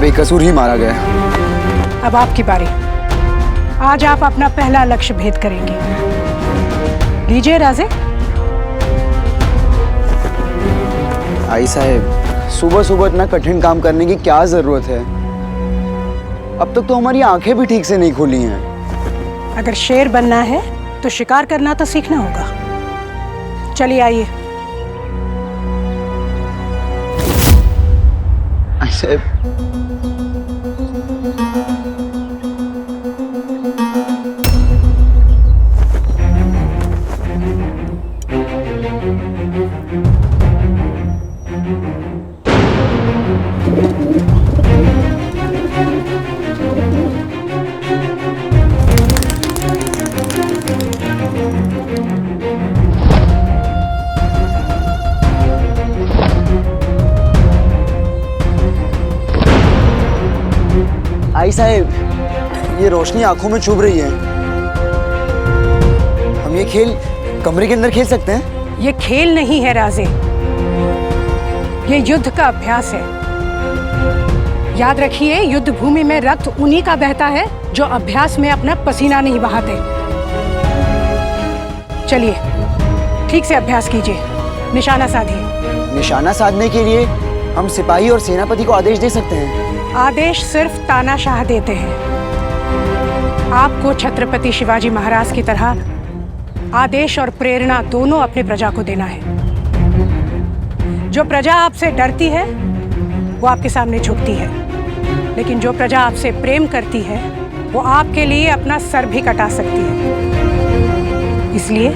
बेकसूर ही मारा गया। अब आपकी बारी। आज आप अपना पहला लक्ष्य भेद करेंगे। लीजिए राजे। आई साहब, सुबह सुबह इतना कठिन काम करने की क्या जरूरत है? अब तक तो हमारी आंखें भी ठीक से नहीं खुली हैं। अगर शेर बनना है तो शिकार करना तो सीखना होगा। चलिए आइए। आई साहब, आई साहब, ये रोशनी आंखों में चुभ रही है। हम ये खेल कमरे के अंदर खेल सकते हैं? ये खेल नहीं है राजे, ये युद्ध का अभ्यास है। याद रखिए, युद्ध भूमि में रक्त उन्हीं का बहता है जो अभ्यास में अपना पसीना नहीं बहाते। चलिए ठीक से अभ्यास कीजिए, निशाना साधिए। निशाना साधने के लिए हम सिपाही और सेनापति को आदेश दे सकते हैं? आदेश सिर्फ तानाशाह देते हैं। आपको छत्रपति शिवाजी महाराज की तरह आदेश और प्रेरणा दोनों अपने प्रजा को देना है। जो प्रजा आपसे डरती है वो आपके सामने झुकती है, लेकिन जो प्रजा आपसे प्रेम करती है वो आपके लिए अपना सर भी कटा सकती है। इसलिए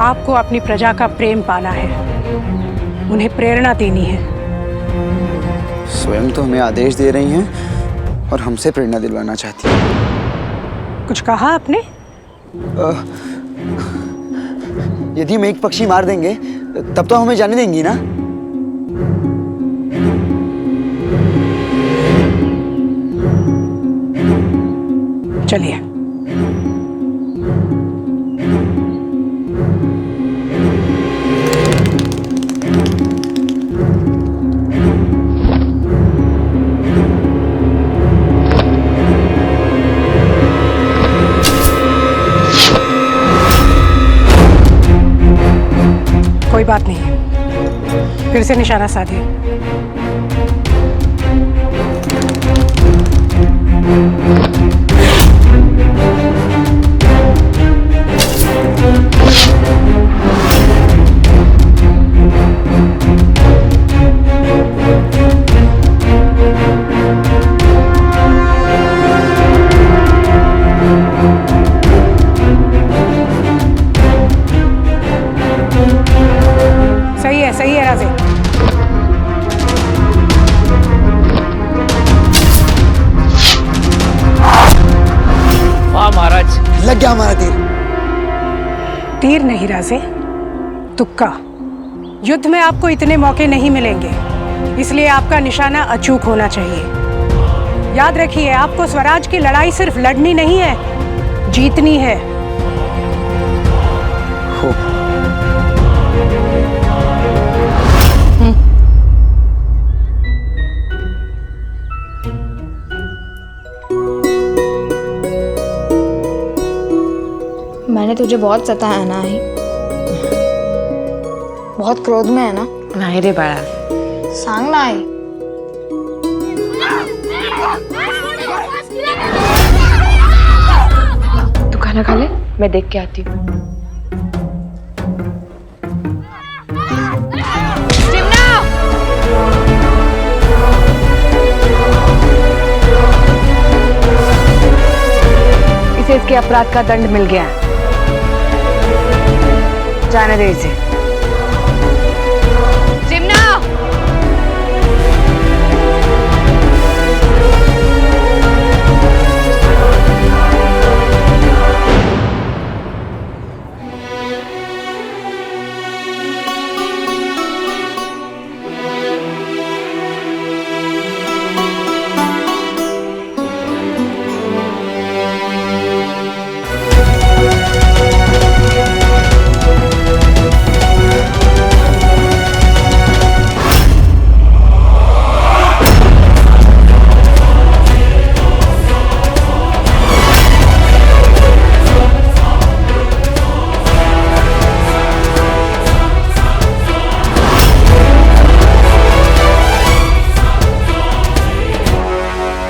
आपको अपनी प्रजा का प्रेम पाना है, उन्हें प्रेरणा देनी है। स्वयं तो हमें आदेश दे रही हैं और हमसे प्रेरणा दिलवाना चाहती हैं। कुछ कहा आपने? यदि हम एक पक्षी मार देंगे तब तो हमें जाने देंगी ना? चलिए। कोई बात नहीं, फिर से निशाना साधिए। सही है राजे। वाह महाराज, लग गया हमारा तीर। तीर नहीं राजे, तुक्का। युद्ध में आपको इतने मौके नहीं मिलेंगे, इसलिए आपका निशाना अचूक होना चाहिए। याद रखिए, आपको स्वराज की लड़ाई सिर्फ लड़नी नहीं है, जीतनी है। हो। मैंने तुझे बहुत सताया ना ही? बहुत क्रोध में है ना? नाही रे बाळा, सांग ना आई। तू खाना खा ले, मैं देख के आती हूँ। इसे इसके अपराध का दंड मिल गया है, जाने दे इसे।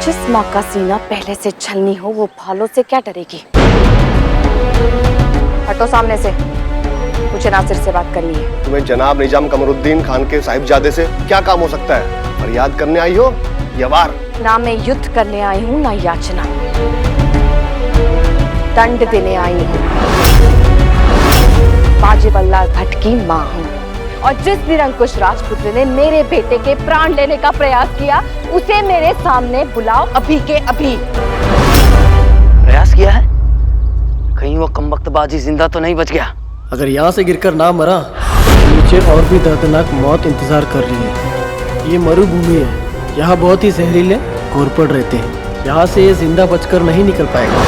जिस माँ का सीना पहले से छलनी हो वो भालों से क्या डरेगी। हटो सामने से, मुझे नासिर से बात करनी है। तुम्हें जनाब निजाम कमरुद्दीन खान के साहिबजादे से क्या काम हो सकता है? फरियाद करने आई हो या वार? ना मैं युद्ध करने आई हूँ ना याचना, दंड देने आई हूँ। वाजिबल्लाह भट्ट की माँ हूँ और जिस निरंकुश राजपुत्र ने मेरे बेटे के प्राण लेने का प्रयास किया उसे मेरे सामने बुलाओ अभी के अभी। प्रयास किया है? कहीं वो कमबख्त बाजी जिंदा तो नहीं बच गया? अगर यहाँ से गिरकर ना मरा तो नीचे और भी दर्दनाक मौत इंतजार कर रही है। ये मरुभूमि है, यहाँ बहुत ही जहरीले घोरपड़ रहते हैं। यहाँ से ये जिंदा बचकर नहीं निकल पाएगा।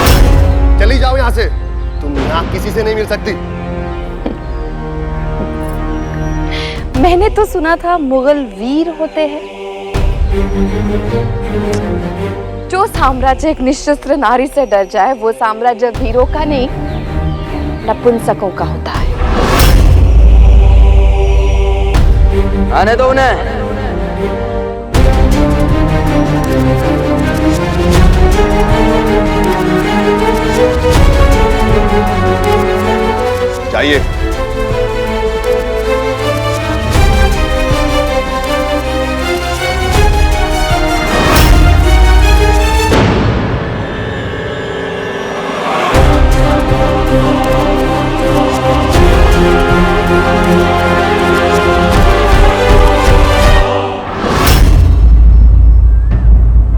चली जाओ यहाँ से, तुम यहाँ किसी से नहीं मिल सकती। मैंने तो सुना था मुगल वीर होते हैं। जो साम्राज्य एक निशस्त्र नारी से डर जाए वो साम्राज्य वीरों का नहीं नपुंसकों का होता है। आने दो उन्हें। जाइए।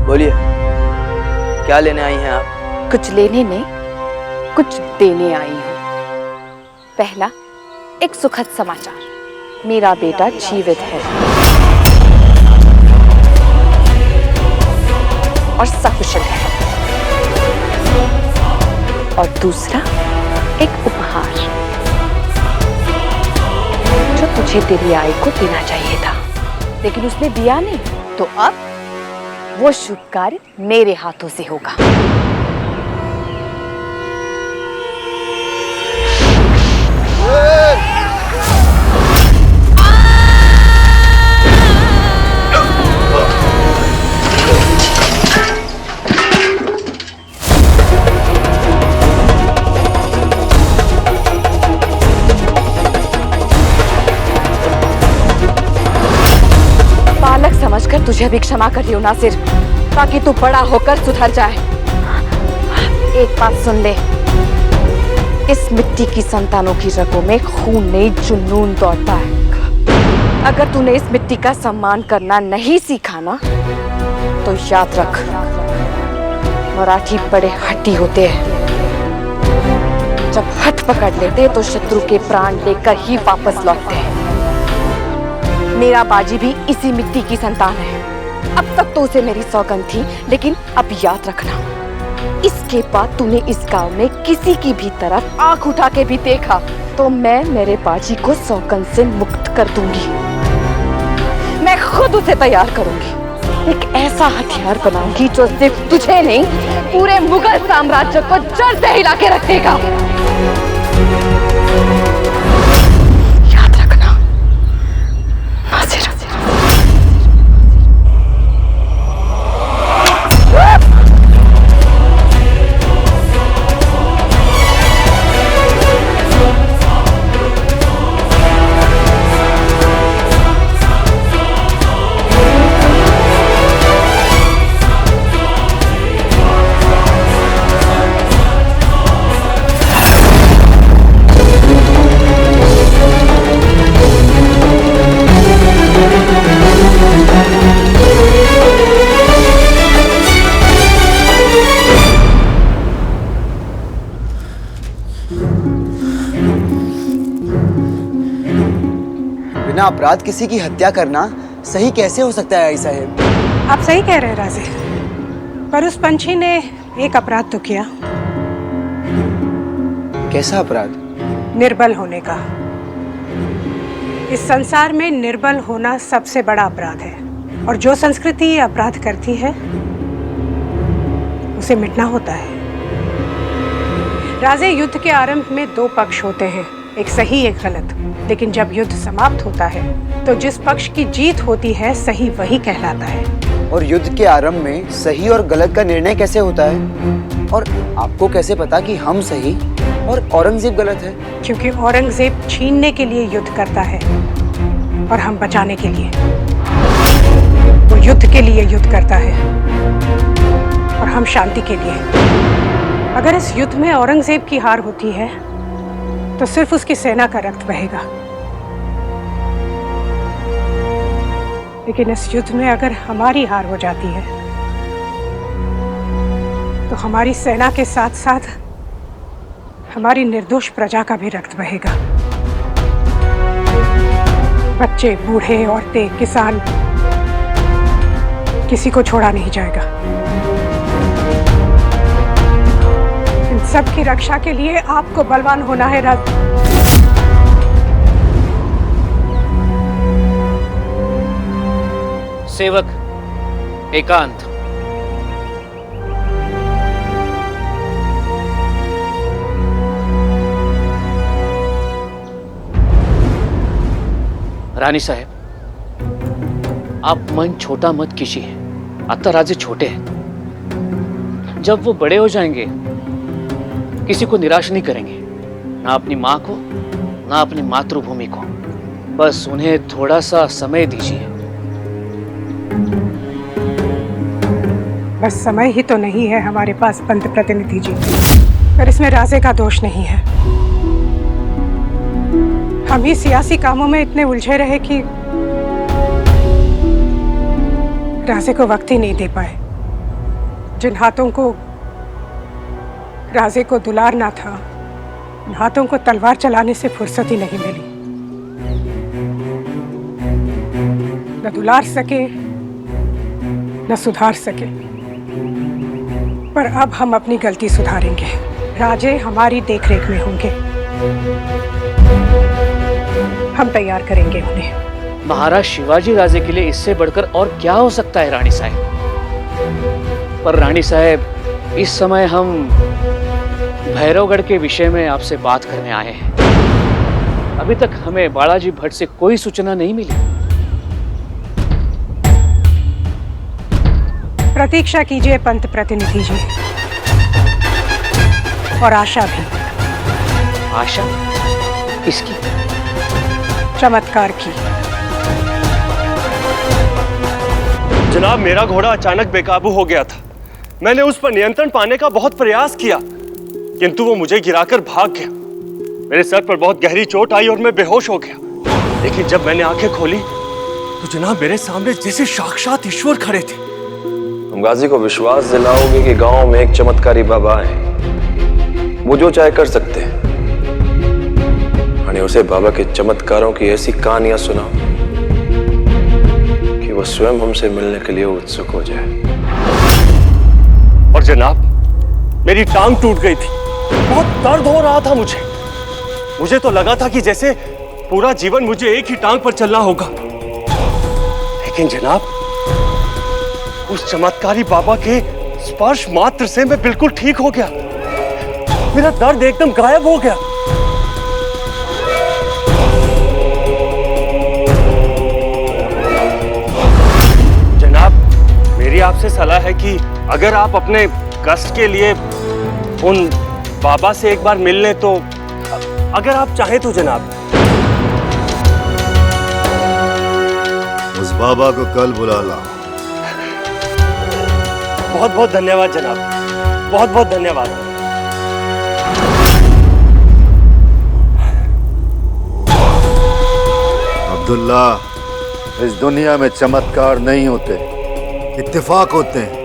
बोलिए, क्या लेने आई हैं आप? कुछ लेने नहीं, कुछ देने आई हूँ। पहला, एक सुखद समाचार, मेरा बेटा जीवित है और सकुशल है। और दूसरा, एक उपहार जो तुझे तेरी आई को देना चाहिए था, लेकिन उसने दिया नहीं, तो अब वो शुभ कार्य मेरे हाथों से होगा। बालक समझकर तुझे भी क्षमा कर रही हूं नासिर, ताकि तू बड़ा होकर सुधर जाए। एक बात सुन ले, इस मिट्टी की संतानों की रगों में खून नहीं जुनून दौड़ता है। अगर तूने इस मिट्टी का सम्मान करना नहीं सीखा ना, तो याद रख, मराठी बड़े हट्टी होते हैं। जब हट पकड़ लेते तो शत्रु के प्राण लेकर ही वापस लौटते हैं। मेरा बाजी भी इसी मिट्टी की संतान है। अब तक तो उसे मेरी सौगंध थी, लेकिन अब याद रखना, इसके बाद तूने इस गांव में किसी की भी तरफ आंख उठा के भी देखा तो मैं मेरे बाजी को सौगंध से मुक्त कर दूंगी। मैं खुद उसे तैयार करूंगी, एक ऐसा हथियार बनाऊंगी जो सिर्फ तुझे नहीं, पूरे मुगल साम्राज्य को जड़ से हिला के रख देगा। याद रखना नासिर। बिना अपराध किसी की हत्या करना सही कैसे हो सकता है आई साहब? आप सही कह रहे हैं राजे, पर उस पंछी ने एक अपराध तो किया। कैसा अपराध? निर्बल होने का। इस संसार में निर्बल होना सबसे बड़ा अपराध है, और जो संस्कृति ये अपराध करती है उसे मिटना होता है। राजे, युद्ध के आरंभ में दो पक्ष होते हैं, एक सही एक गलत। लेकिन जब युद्ध समाप्त होता है तो जिस पक्ष की जीत होती है सही वही कहलाता है। और युद्ध के आरंभ में सही और गलत का निर्णय कैसे होता है? और आपको कैसे पता कि हम सही और औरंगजेब गलत है? क्योंकि औरंगजेब छीनने के लिए युद्ध करता है और हम बचाने के लिए। वो युद्ध के लिए युद्ध करता है और हम शांति के लिए। अगर इस युद्ध में औरंगजेब की हार होती है तो सिर्फ उसकी सेना का रक्त बहेगा, लेकिन इस युद्ध में अगर हमारी हार हो जाती है तो हमारी सेना के साथ साथ हमारी निर्दोष प्रजा का भी रक्त बहेगा। बच्चे, बूढ़े, औरतें, किसान, किसी को छोड़ा नहीं जाएगा। इन सब की रक्षा के लिए आपको बलवान होना है राज। सेवक एकांत। रानी साहेब, आप मन छोटा मत कीजिए। आता राजे छोटे हैं, जब वो बड़े हो जाएंगे किसी को निराश नहीं करेंगे, ना अपनी माँ को ना अपनी मातृभूमि को। बस उन्हें थोड़ा सा समय दीजिए। बस समय ही तो नहीं है हमारे पास पंत प्रतिनिधि जी, पर इसमें राजे का दोष नहीं है। हम ही सियासी कामों में इतने उलझे रहे कि राजे को वक्त ही नहीं दे पाए। जिन हाथों को राजे को दुलार ना था, उन हाथों को तलवार चलाने से फुर्सत ही नहीं मिली। न दुलार सके न सुधार सके। पर अब हम अपनी गलती सुधारेंगे। राजे हमारी देखरेख में होंगे। हम तैयार करेंगे उन्हें। महाराज शिवाजी राजे के लिए इससे बढ़कर और क्या हो सकता है रानी साहब? पर रानी साहब, इस समय हम भैरवगढ़ के विषय में आपसे बात करने आए हैं। अभी तक हमें बालाजी भट्ट से कोई सूचना नहीं मिली। प्रतीक्षा कीजिए पंत प्रतिनिधि जी, और आशा भी। आशा किसकी? चमत्कार की। जनाब, मेरा घोड़ा अचानक बेकाबू हो गया था। मैंने उस पर नियंत्रण पाने का बहुत प्रयास किया, किंतु वो मुझे गिराकर भाग गया। मेरे सर पर बहुत गहरी चोट आई और मैं बेहोश हो गया। लेकिन जब मैंने आंखें खोली तो जनाब मेरे सामने जैसे साक्षात ईश्वर खड़े थे। तुम गाजी को विश्वास दिलाओगे कि गांव में एक चमत्कारी बाबा है, वो जो चाहे कर सकते हैं। उसे बाबा के चमत्कारों की ऐसी कहानियां सुनाओ कि वो स्वयं हमसे मिलने के लिए उत्सुक हो जाए। और जनाब, मेरी टांग टूट गई थी, बहुत दर्द हो रहा था मुझे तो लगा था कि जैसे पूरा जीवन मुझे एक ही टांग पर चलना होगा। लेकिन जनाब, उस चमत्कारी बाबा के स्पर्श मात्र से मैं बिल्कुल ठीक हो गया। मेरा दर्द एकदम गायब हो गया। मेरी आपसे सलाह है कि अगर आप अपने कष्ट के लिए उन बाबा से एक बार मिल लें तो, अगर आप चाहें तो जनाब। उस बाबा को कल बुला ला। बहुत बहुत धन्यवाद जनाब, बहुत बहुत धन्यवाद। अब्दुल्ला, इस दुनिया में चमत्कार नहीं होते, इत्तेफाक होते हैं।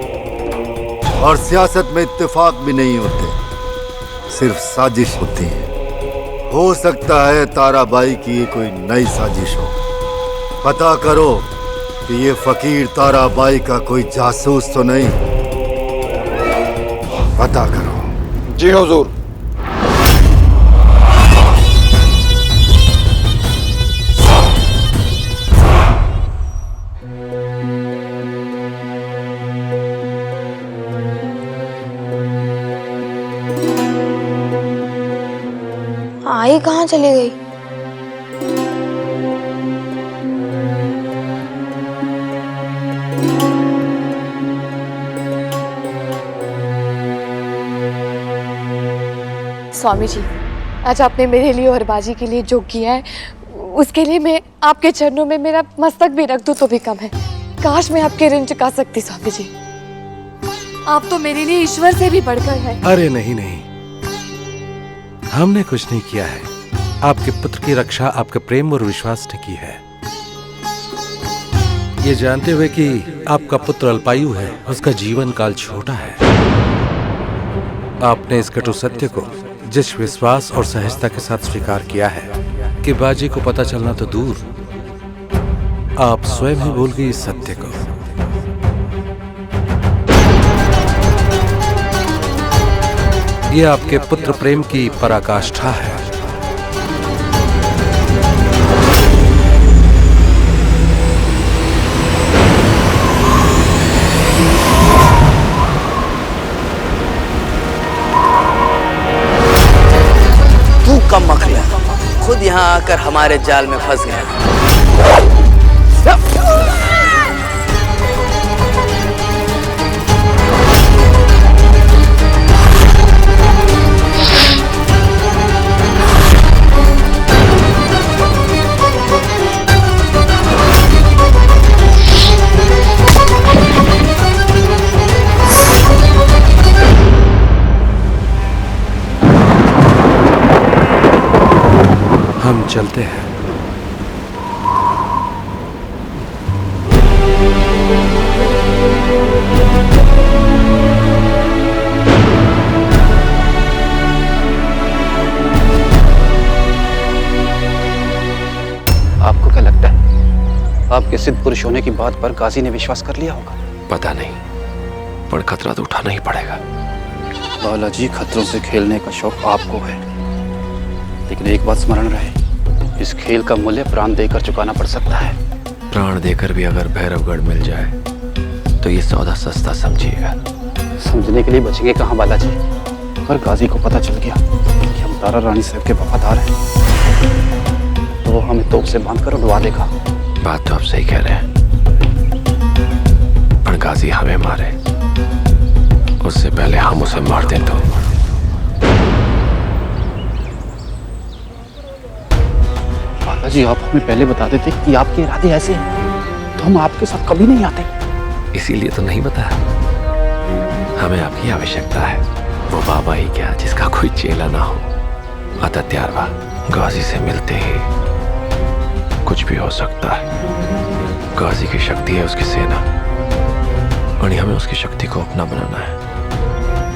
और सियासत में इत्तेफाक भी नहीं होते, सिर्फ साजिश होती है। हो सकता है ताराबाई की ये कोई नई साजिश हो। पता करो कि ये फकीर ताराबाई का कोई जासूस तो नहीं। पता करो। जी हुजूर। आई कहाँ चली गई? स्वामी जी, आज आपने मेरे लिए और बाजी के लिए जो किया है उसके लिए मैं आपके चरणों में मेरा मस्तक भी रख दूं तो भी कम है। काश मैं आपके ऋण चुका सकती स्वामी जी। आप तो मेरे लिए ईश्वर से भी बढ़कर हैं। अरे नहीं नहीं, हमने कुछ नहीं किया है। आपके पुत्र की रक्षा आपके प्रेम और विश्वास ने की है। ये जानते हुए कि आपका पुत्र अल्पायु है, उसका जीवन काल छोटा है, आपने इस कटु सत्य को जिस विश्वास और सहजता के साथ स्वीकार किया है कि बाजी को पता चलना तो दूर, आप स्वयं ही भूल गई इस सत्य को। ये आपके पुत्र प्रेम की पराकाष्ठा है। तू कम मखलिया, खुद यहाँ आकर हमारे जाल में फंस गया। हम चलते हैं। आपको क्या लगता है आपके सिद्ध पुरुष होने की बात पर गाजी ने विश्वास कर लिया होगा? पता नहीं, पर खतरा तो उठाना ही पड़ेगा। बालाजी, खतरों से खेलने का शौक आपको है, लेकिन एक बात स्मरण रहे, इस खेल का मूल्य प्राण देकर चुकाना पड़ सकता है। प्राण देकर भी अगर भैरवगढ़ मिल जाए तो ये सौदा सस्ता समझिएगा। समझने के लिए बचेंगे कहाँ बालाजी? अगर गाजी को पता चल गया कि हम तारा रानी साहब के वफादार हैं तो वो हमें तोप से बांध कर उड़वा देगा। बात तो आप सही कह रहे हैं, पर गाजी हमें मारे उससे पहले हम उसे मार दें तो। बालाजी, आप हमें पहले बता देते कि आपके इरादे ऐसे हैं तो हम आपके साथ कभी नहीं आते। इसीलिए तो नहीं बताया। हमें आपकी आवश्यकता है, वो बाबा ही क्या जिसका कोई चेला ना हो। अतः त्यारवा, गाजी से मिलते ही कुछ भी हो सकता है। गाजी की शक्ति है उसकी सेना, और हमें उसकी शक्ति को अपना बनाना है।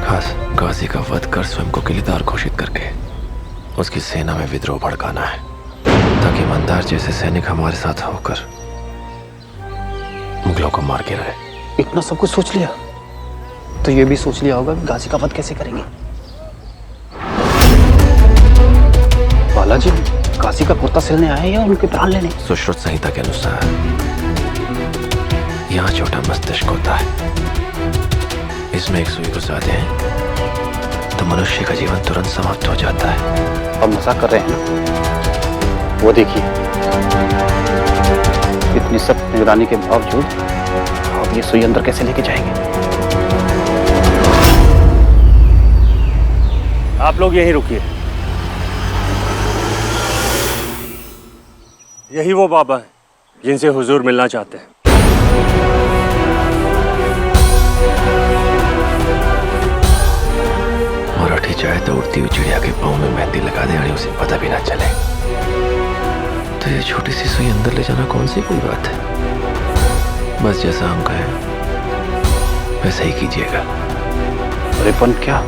खास गाजी का वध कर स्वयं को किलेदार घोषित करके उसकी सेना में विद्रोह भड़काना है, ताकि मंदार जैसे सैनिक हमारे साथ होकर मुगलों को मार के रहे। इतना सब कुछ सोच लिया तो ये भी सोच लिया होगा कि गाजी का वध कैसे करेंगे। बालाजी, गाजी का कुर्ता सिलने आए या उनके प्राण लेने? सुश्रुत संहिता के अनुसार यहाँ छोटा मस्तिष्क होता है, इसमें एक सुई घुसा दें तो मनुष्य का जीवन तुरंत समाप्त हो जाता है। अब मजाक कर रहे हैं ना? वो देखिए, इतनी सख्त निगरानी के बावजूद आप ये सुई अंदर कैसे लेके जाएंगे? आप लोग यहीं रुकिए। यही वो बाबा हैं जिनसे हुजूर मिलना चाहते हैं। मराठी चाहे तो उड़ती हुई चिड़िया के पाँव में मेहंदी लगा दे, उसे पता भी ना चले। तो ये छोटी सी सुई अंदर ले जाना कौन सी कोई बात है। बस जैसा हम कहें वैसा ही कीजिएगा। अरे पन क्या?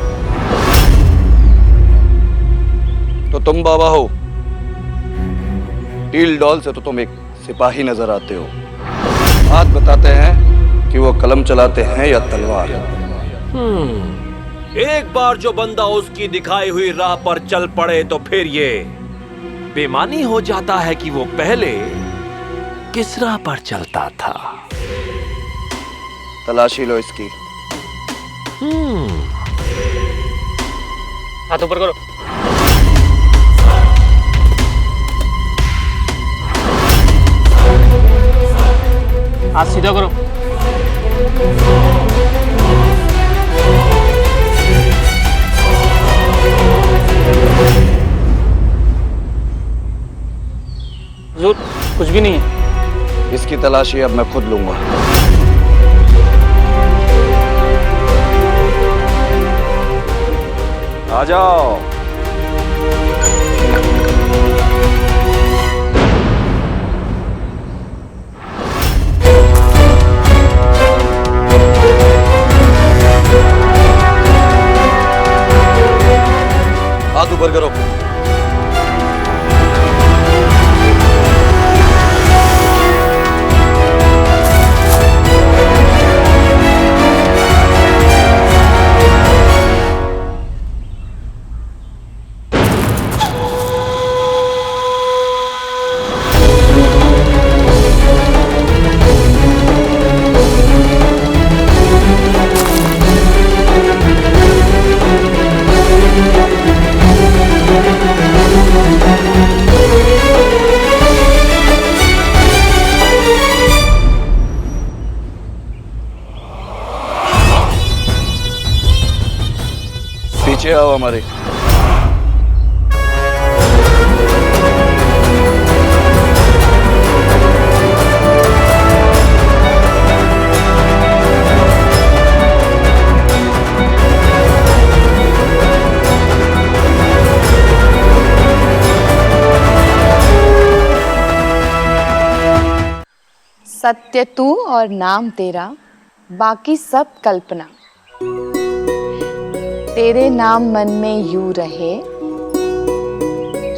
तो तुम बाबा हो? टील डॉल से तो तुम एक सिपाही नजर आते हो। बात बताते हैं कि वो कलम चलाते हैं या तलवार। एक बार जो बंदा उसकी दिखाई हुई राह पर चल पड़े तो फिर ये बेमानी हो जाता है कि वो पहले किस राह पर चलता था। तलाशी लो इसकी। हाथ ऊपर करो। हाथ सीधा करो। तलाशी अब मैं खुद लूंगा। आ जाओ। हाथ ऊपर करो। पीछे आओ हमारे। सत्य तू और नाम तेरा, बाकी सब कल्पना। तेरे नाम मन में यूं रहे,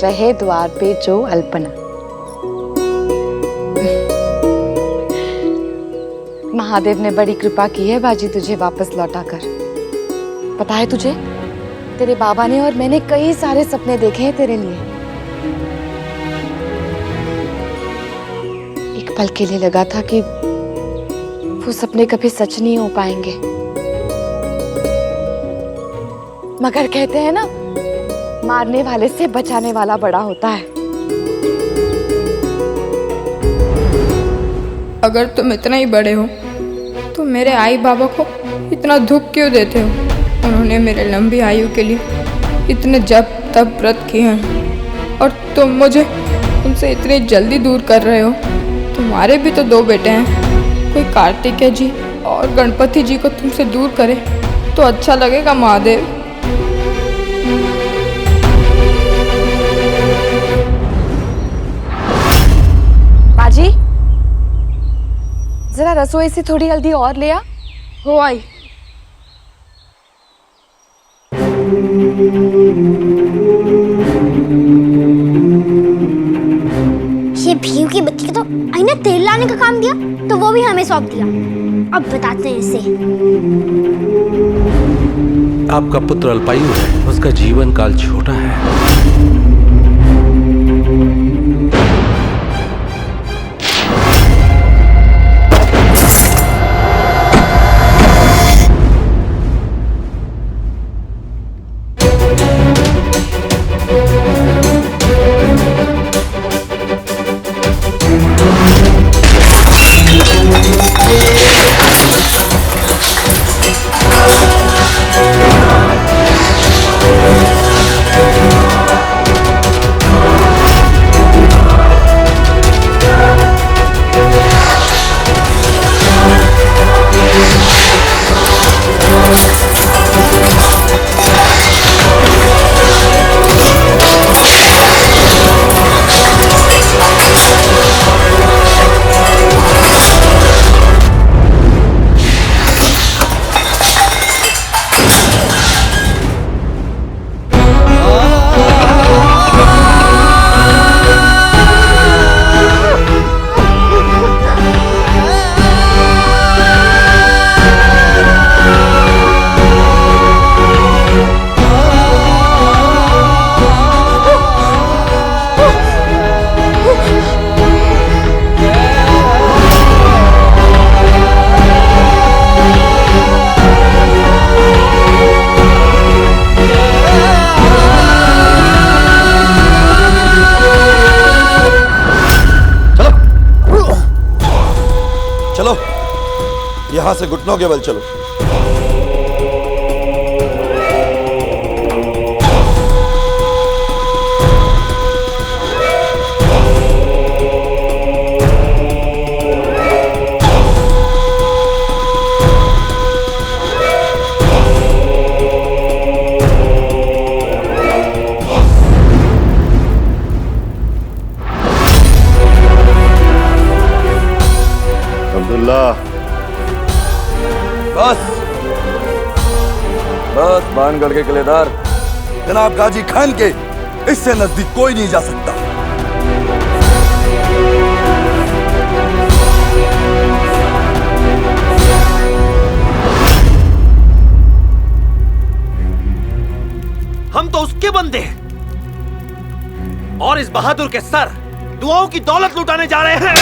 रहे द्वार पे जो अल्पना। महादेव ने बड़ी कृपा की है बाजी तुझे वापस लौटा कर। पता है तुझे, तेरे बाबा ने और मैंने कई सारे सपने देखे हैं तेरे लिए। एक पल के लिए लगा था कि वो सपने कभी सच नहीं हो पाएंगे, मगर कहते हैं ना, मारने वाले से बचाने वाला बड़ा होता है। अगर तुम इतना ही बड़े हो तो मेरे आई बाबा को इतना दुख क्यों देते हो? उन्होंने मेरे लंबी आयु के लिए इतने जप तप व्रत किए हैं और तुम मुझे उनसे इतनी जल्दी दूर कर रहे हो। तुम्हारे भी तो दो बेटे हैं, कोई कार्तिकेय जी और गणपति जी को तुमसे दूर करे तो अच्छा लगेगा महादेव। बाजी, जरा रसोई से थोड़ी हल्दी और ले आ। हो आई। ये भीम की बच्ची को तो आई ने तेल लाने का काम दिया, तो वो भी हमें सौंप दिया। अब बताते हैं इसे। आपका पुत्र अल्पायु है, उसका जीवन काल छोटा है। यहां से घुटनों के बल चलो। बस बानगढ़ के किलेदार। जनाब गाजी खान के इससे नजदीक कोई नहीं जा सकता। हम तो उसके बंदे हैं और इस बहादुर के सर दुआओं की दौलत लुटाने जा रहे हैं।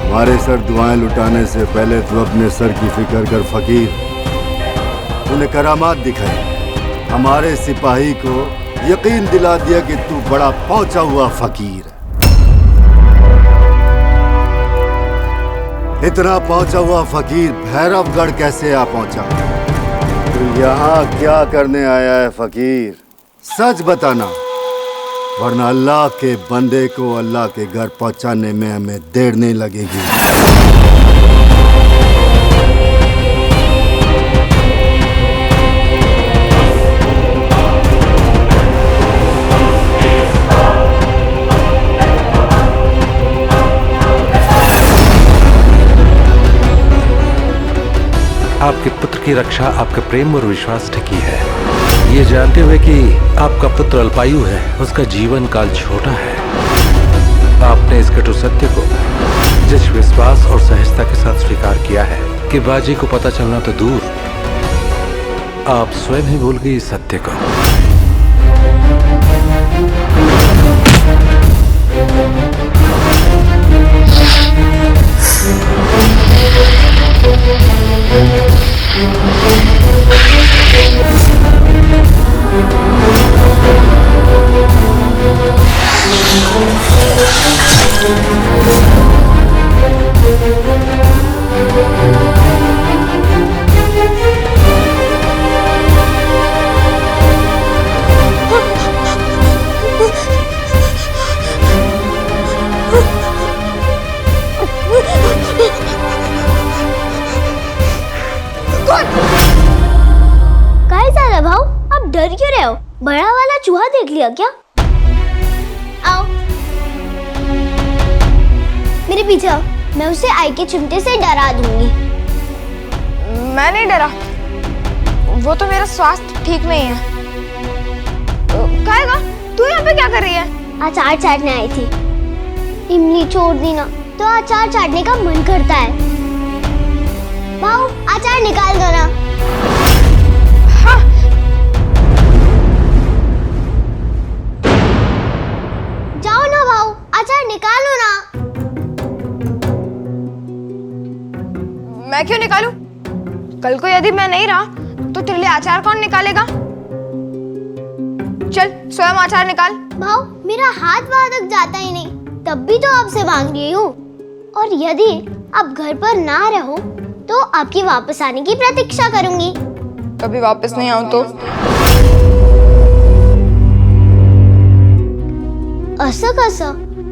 हमारे सर दुआएं लुटाने से पहले तू अपने सर की फिक्र कर फकीर। तूने करामात दिखाई, हमारे सिपाही को यकीन दिला दिया कि तू बड़ा पहुंचा हुआ फकीर है। इतना पहुंचा हुआ फकीर भैरवगढ़ कैसे आ पहुंचा? तू यहाँ क्या करने आया है फकीर? सच बताना, वरना अल्लाह के बंदे को अल्लाह के घर पहुंचाने में हमें देर नहीं लगेगी। आपके पुत्र की रक्षा आपके प्रेम और विश्वास टिकी है, ये जानते हुए कि आपका पुत्र अल्पायु है, उसका जीवन काल छोटा है। आपने इस कटु सत्य को जिस विश्वास और सहजता के साथ स्वीकार किया है कि बाजी को पता चलना तो दूर, आप स्वयं ही भूल गई इस सत्य को। डर क्यों रहे हो? बड़ा वाला चूहा देख लिया क्या? आओ मेरे पीछे आओ, मैं उसे आई के चिमटे से डरा दूंगी। मैं नहीं डरा, वो तो मेरा स्वास्थ्य ठीक नहीं है। कहेगा तू यहाँ पे क्या कर रही है? अचार चाटने आई थी। इमली छोड़ दी ना तो अचार चाटने का मन करता है। भाऊ अचार निकाल दो ना। हाँ। जाओ ना भाऊ, अचार निकालो ना। मैं क्यों निकालूं? कल को यदि मैं नहीं रहा तो तेरे लिए अचार कौन निकालेगा? चल स्वयं अचार निकाल। भाऊ मेरा हाथ वहां तक जाता ही नहीं, तब भी तो आपसे मांग रही हूँ। और यदि आप घर पर ना रहो तो आपकी वापस आने की प्रतीक्षा करूंगी। कभी वापस नहीं आऊं तो? ऐसा कैसा?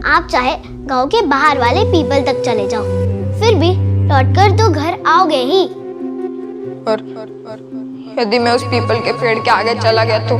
आप चाहे गांव के बाहर वाले पीपल तक चले जाओ, फिर भी लौटकर तो घर आओगे ही। पर यदि मैं उस पीपल के पेड़ के आगे चला गया तो?